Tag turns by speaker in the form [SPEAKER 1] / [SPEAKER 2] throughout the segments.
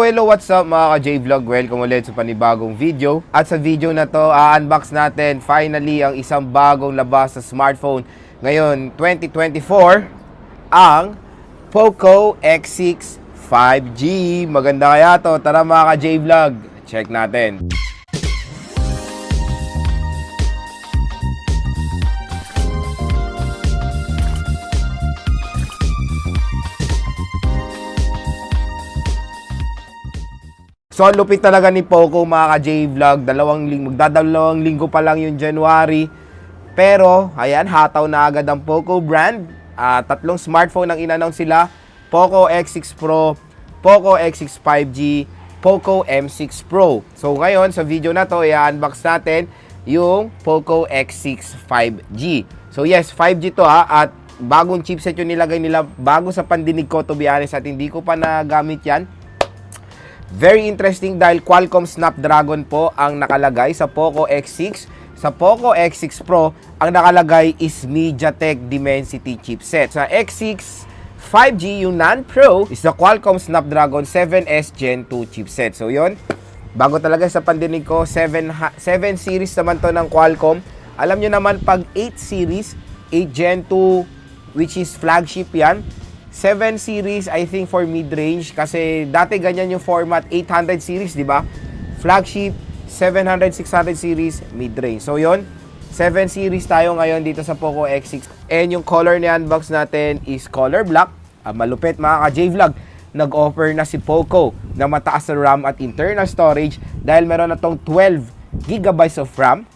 [SPEAKER 1] Hello, what's up mga ka-J-Vlog? Welcome ulit sa panibagong video. At sa video na to, unbox natin finally ang isang bagong labas sa smartphone ngayon, 2024, ang Poco X6 5G. Maganda kaya to? Tara mga ka-J-Vlog, check natin. So, ang lupit talaga ni Poco mga ka-J-Vlog. Magdadalawang linggo pa lang yung January. Pero, ayan, hataw na agad ang Poco brand. Tatlong smartphone ang in-announce sila. Poco X6 Pro, Poco X6 5G, Poco M6 Pro. So, ngayon, sa video na to, i-unbox natin yung Poco X6 5G. So, yes, 5G to at bagong chipset yung nilagay nila bago sa pandinig ko, to be honest, at hindi ko pa nagamit yan. Very interesting dahil Qualcomm Snapdragon po ang nakalagay sa Poco X6. Sa Poco X6 Pro, ang nakalagay is MediaTek Dimensity chipset. Sa X6 5G, yung non-Pro, is the Qualcomm Snapdragon 7S Gen 2 chipset. So yun, bago talaga sa pandinig ko, 7 series naman to ng Qualcomm. Alam nyo naman, pag 8 series, 8 Gen 2, which is flagship yan, 7 series, I think, for mid-range. Kasi dati ganyan yung format, 800 series, di ba? Flagship, 700, 600 series, mid-range. So, yon 7 series tayo ngayon dito sa Poco X6. And yung color na unbox natin is color black. Malupit mga ka-J-Vlog. Nag-offer na si Poco na mataas na RAM at internal storage dahil meron na tong 12 GB of RAM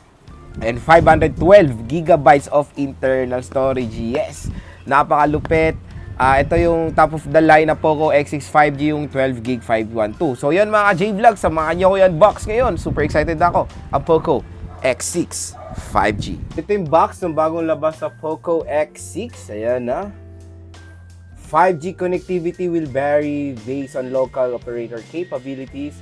[SPEAKER 1] and 512 GB of internal storage. Yes! Napakalupit. Ito yung top of the line na Poco X6 5G, yung 12GB 512. So yun mga J-Vlog, samahan nyo ko yung box ngayon. Super excited ako. Ang Poco X6 5G. Ito yung box ng bagong labas sa Poco X6. Ayan na. 5G connectivity will vary based on local operator capabilities.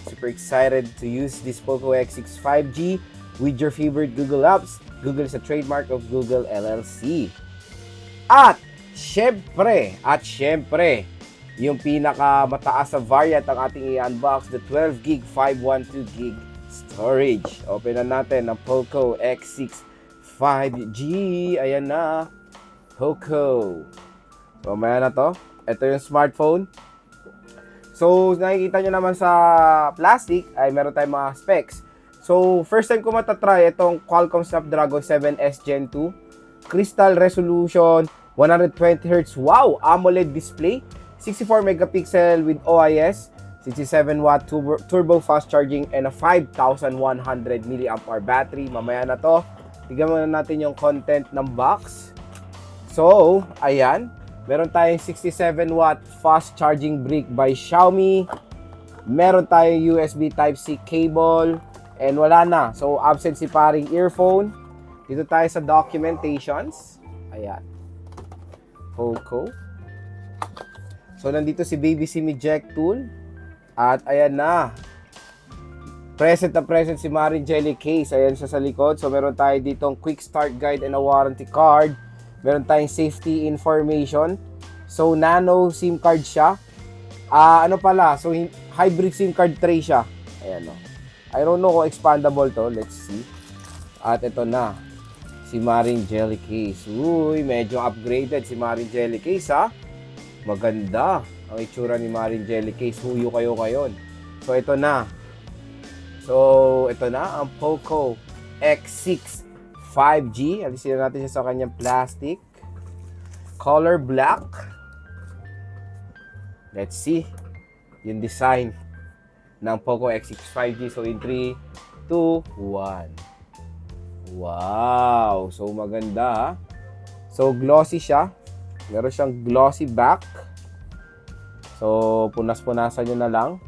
[SPEAKER 1] Super excited to use this Poco X6 5G with your favorite Google apps. Google is a trademark of Google LLC. At Siyempre, yung pinakamataas sa variant ang ating i-unbox, the 12GB 512GB storage. Open na natin ang Poco X6 5G. Ayan na, Poco. So, maya na to. Ito yung smartphone. So, nakikita nyo naman sa plastic ay meron tayong mga specs. So, first time ko matatry itong Qualcomm Snapdragon 7S Gen 2. Crystal resolution, 120Hz, wow, AMOLED display, 64 megapixel with OIS, 67-watt turbo fast charging, and a 5,100 mAh battery. Mamaya na to. Tignan muna natin yung content ng box. So, ayan. Meron tayong 67-watt fast charging brick by Xiaomi. Meron tayong USB Type-C cable. And wala na. So, absent si paring earphone. Dito tayo sa documentations. Ayan. Poco. So, nandito si Baby SIM eject tool. At ayan na. Present na present si Marin Jelly case. Ayan siya sa likod. So, meron tayo ditong quick start guide and a warranty card. Meron tayong safety information. So, nano SIM card siya. Ano pala? So, hybrid SIM card tray siya. Ayan o. I don't know kung expandable to. Let's see. At ito na. Si Marin Jelly case. Uy, medyo upgraded si Marin Jelly case ha. Maganda ang itsura ni Marin Jelly case. Huyo kayo ngayon. So, ito na. Ang Poco X6 5G. Alisin natin siya sa kanyang plastic. Color black. Let's see yung design ng Poco X6 5G. So, in 3, 2, 1. Wow! So, maganda ha. So, glossy siya. Meron siyang glossy back. So, punas-punasan nyo na lang.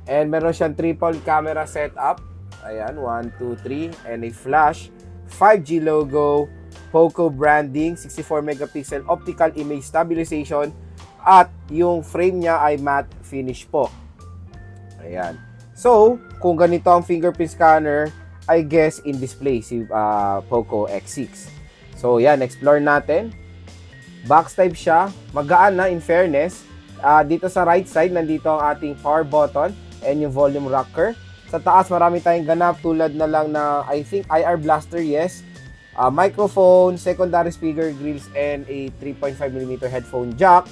[SPEAKER 1] And meron siyang triple camera setup. Ayan, 1, 2, 3. And a flash. 5G logo. Poco branding. 64 megapixel optical image stabilization. At yung frame niya ay matte finish po. Ayan. So, kung ganito ang fingerprint scanner, I guess in display si Poco X6. So yan, explore natin. Box type siya, magaan na in fairness. Dito sa right side, nandito ang ating power button and yung volume rocker. Sa taas, marami tayong ganap tulad na lang na, I think, IR blaster, yes. Microphone, secondary speaker grills, and a 3.5mm headphone jack.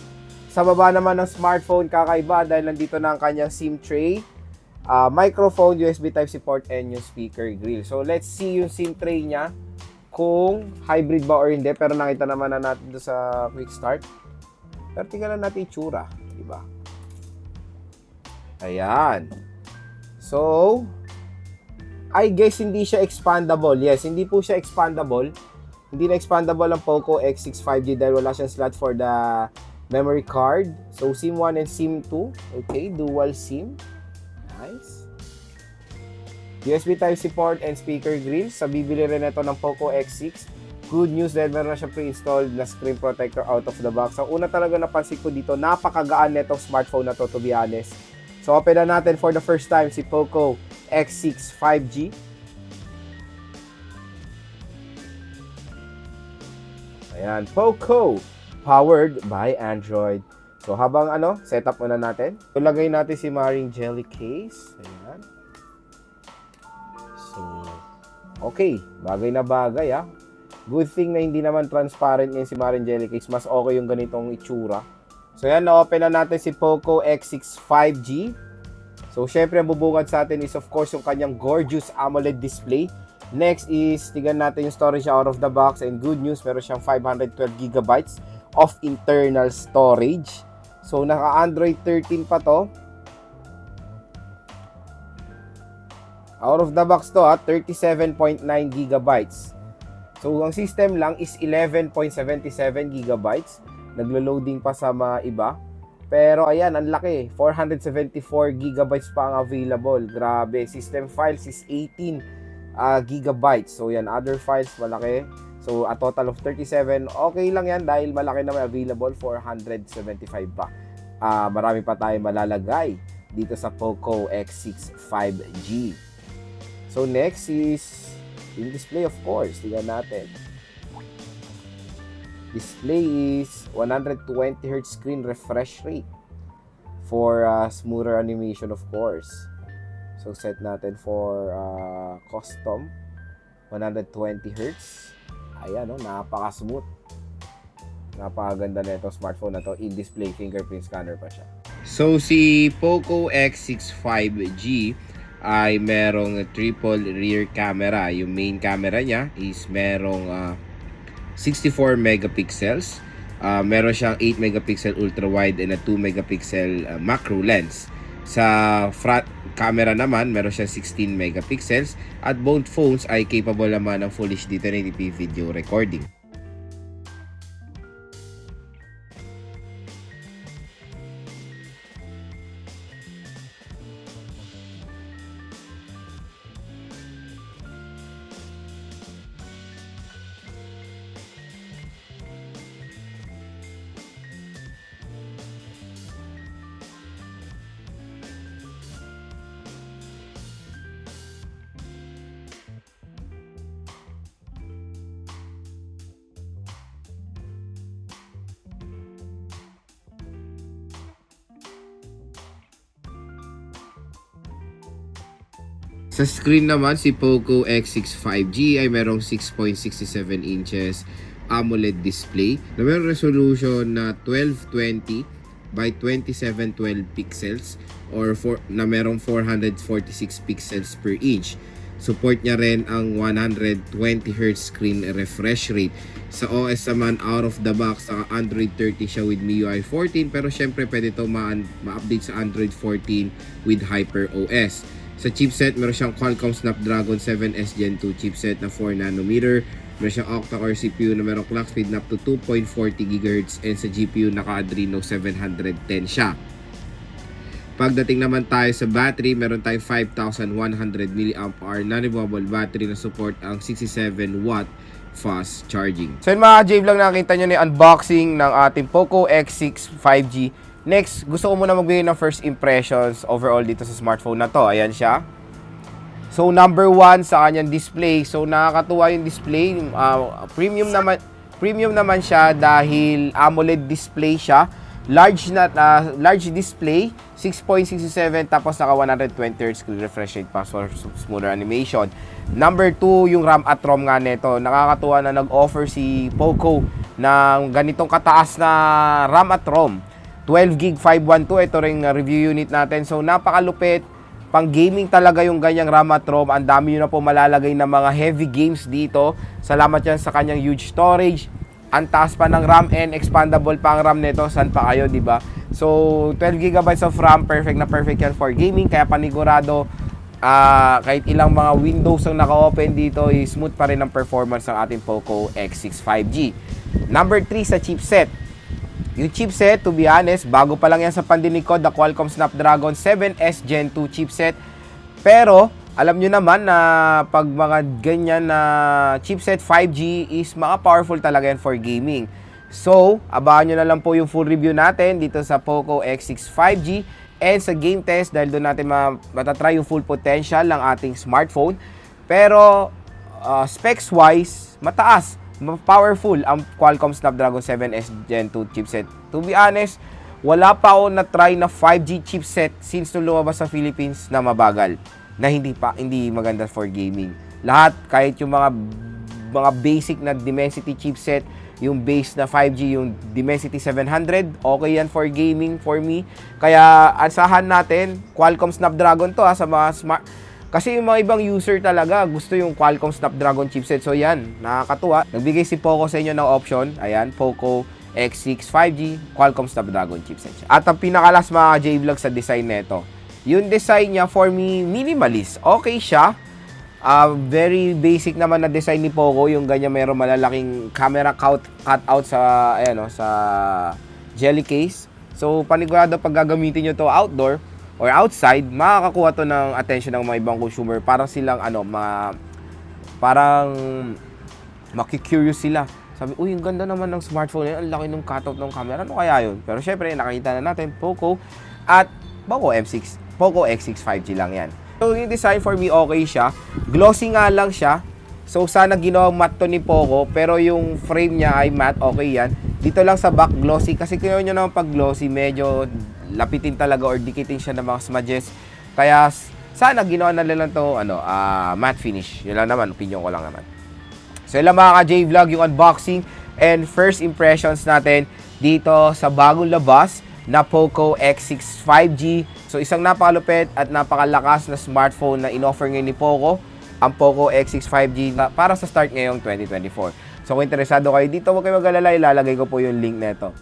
[SPEAKER 1] Sa baba naman ng smartphone, kakaiba dahil nandito na ang kanyang SIM tray. Microphone, USB Type-C port, and yung speaker grill. So, let's see yung SIM tray niya kung hybrid ba or hindi. Pero nakita naman na natin doon sa quick start. Pero tingnan natin yung tsura, diba? Ayan. So, I guess hindi siya expandable. Yes, hindi po siya expandable. Hindi na expandable ang Poco X6 5G dahil wala siyang slot for the memory card. So, SIM 1 and SIM 2. Okay, dual SIM. Nice. USB Type-C port and speaker grill. Sa bibili rin ito ng Poco X6. Good news dahil meron na siya pre-installed na screen protector out of the box. Ang una talaga napansin ko dito, napakagaan netong smartphone na to be honest. So, open na natin for the first time si Poco X6 5G. Ayan, Poco, powered by Android. So, habang setup muna natin. Ilagay natin si Maring Jelly Case. Ayan. So, okay. Bagay na bagay, Good thing na hindi naman transparent yung si Marin Jelly Case. Mas okay yung ganitong itsura. So yan, na-open na natin si Poco X6 5G. So syempre, ang bubungad sa atin is of course yung kanyang gorgeous AMOLED display. Next is, tignan natin yung storage out of the box. And good news, meron siyang 512GB of internal storage. So naka Android 13 pa to. Out of the box to 37.9GB. So, ang system lang is 11.77GB. Naglo-loading pa sa mga iba. Pero, ayan, ang laki. 474GB pa ang available. Grabe. System files is 18GB. So, yan. Other files, malaki. So, a total of 37. Okay lang yan dahil malaki naman available. 475 pa. Marami pa tayo malalagay dito sa Poco X6 5G. So, next is yung display, of course. Tingnan natin. Display is 120Hz screen refresh rate for smoother animation, of course. So, set natin for custom 120Hz. Ayan, napaka-smooth. Napakaganda na itong smartphone na to. In-display fingerprint scanner pa siya. So, si Poco X6 5G ay merong triple rear camera. Yung main camera niya is merong 64 megapixels. Meron siyang 8 megapixel ultra wide and a 2 megapixel macro lens. Sa front camera naman, meron siyang 16 megapixels at both phones ay capable naman ng Full HD 1080p video recording. Sa screen naman, si Poco X6 5G ay merong 6.67 inches AMOLED display na merong resolution na 1220 by 2712 pixels or na merong 446 pixels per inch. Support niya rin ang 120Hz screen refresh rate. Sa OS naman, out of the box, sa Android 30 siya with MIUI 14, pero syempre pwede ito ma-update sa Android 14 with HyperOS. Sa chipset, meron siyang Qualcomm Snapdragon 7S Gen 2 chipset na 4nm. Meron siyang octa-core CPU na merong clock speed na up to 2.40 GHz and sa GPU naka-Adreno 710 siya. Pagdating naman tayo sa battery, meron tayong 5,100 mAh non-removable battery na support ang 67W fast charging. So yun mga J-Vlog, nakita nyo na yung unboxing ng ating Poco X6 5G. Next, gusto ko muna magbigay ng first impressions overall dito sa smartphone na to. Ayan siya. So number 1 sa kanyang display. So nakakatuwa yung display. Premium naman siya dahil AMOLED display siya. large display, 6.67 tapos naka 120 Hz refresh rate pa for smoother animation. Number 2, yung RAM at ROM nga nito. Nakakatuwa na nag-offer si Poco ng ganitong kataas na RAM at ROM. 12GB 512, ito ring review unit natin. So napakalupit, pang gaming talaga yung ganyang RAM at ROM. Ang dami nyo na po malalagay ng mga heavy games dito. Salamat yan sa kanyang huge storage. Ang taas pa ng RAM and expandable pa ang RAM nito. Saan pa kayo, di ba? So 12GB of RAM, perfect na perfect yan for gaming. Kaya panigurado, kahit ilang mga Windows ang naka-open dito, smooth pa rin ang performance ng ating Poco X6 5G. Number 3 sa chipset. Yung chipset, to be honest, bago pa lang yan sa pandinig ko, the Qualcomm Snapdragon 7S Gen 2 chipset. Pero alam nyo naman na pag mga ganyan na chipset 5G is mga powerful talaga yan for gaming. So, abangan nyo na lang po yung full review natin dito sa Poco X6 5G and sa game test dahil doon natin matatry yung full potential ng ating smartphone. Pero, specs-wise, mataas, powerful ang Qualcomm Snapdragon 7S Gen 2 chipset. To be honest, wala pa ako na-try na 5G chipset since nung lumabas sa Philippines na mabagal, na hindi maganda for gaming. Lahat, kahit yung mga basic na Dimensity chipset, yung base na 5G, yung Dimensity 700, okay yan for gaming for me. Kaya asahan natin, Qualcomm Snapdragon to sa mga smart. Kasi yung mga ibang user talaga gusto yung Qualcomm Snapdragon chipset. So yan, nakakatuwa. Nagbigay si Poco sa inyo ng option. Ayan, Poco X6 5G, Qualcomm Snapdragon chipset siya. At ang pinakalas mga J-Vlog sa design nito. Yung design niya, for me, minimalist. Okay siya. Very basic naman na design ni Poco. Yung ganyan, mayroong malalaking camera cutout sa, sa jelly case. So, panigurado pag gagamitin nyo to outdoor or outside, makakakuha to ng attention ng mga ibang consumer. Parang silang, parang makikurious sila. Sabi, uy, ang ganda naman ng smartphone yan. Ang laki ng cutout ng camera. Ano kaya yun? Pero syempre, nakita na natin, Poco at Poco X6 5G lang yan. So, yung design for me, okay siya. Glossy nga lang siya. So, sana ginawang matte to ni Poco. Pero yung frame niya ay matte, okay yan. Dito lang sa back, glossy. Kasi kaya nyo naman pag glossy, medyo lapitin talaga or dikitin siya ng mga smudges. Kaya, sana ginawa na lang to, matte finish. Yun lang naman, opinion ko lang naman. So, yun lang mga ka-J-Vlog, yung unboxing and first impressions natin dito sa bagong labas na Poco X6 5G. So, isang napakalupit at napakalakas na smartphone na in-offer ngayon ni Poco, ang Poco X6 5G para sa start ngayong 2024. So, kung interesado kayo dito, huwag kayo mag-alala, ilalagay ko po yung link nito.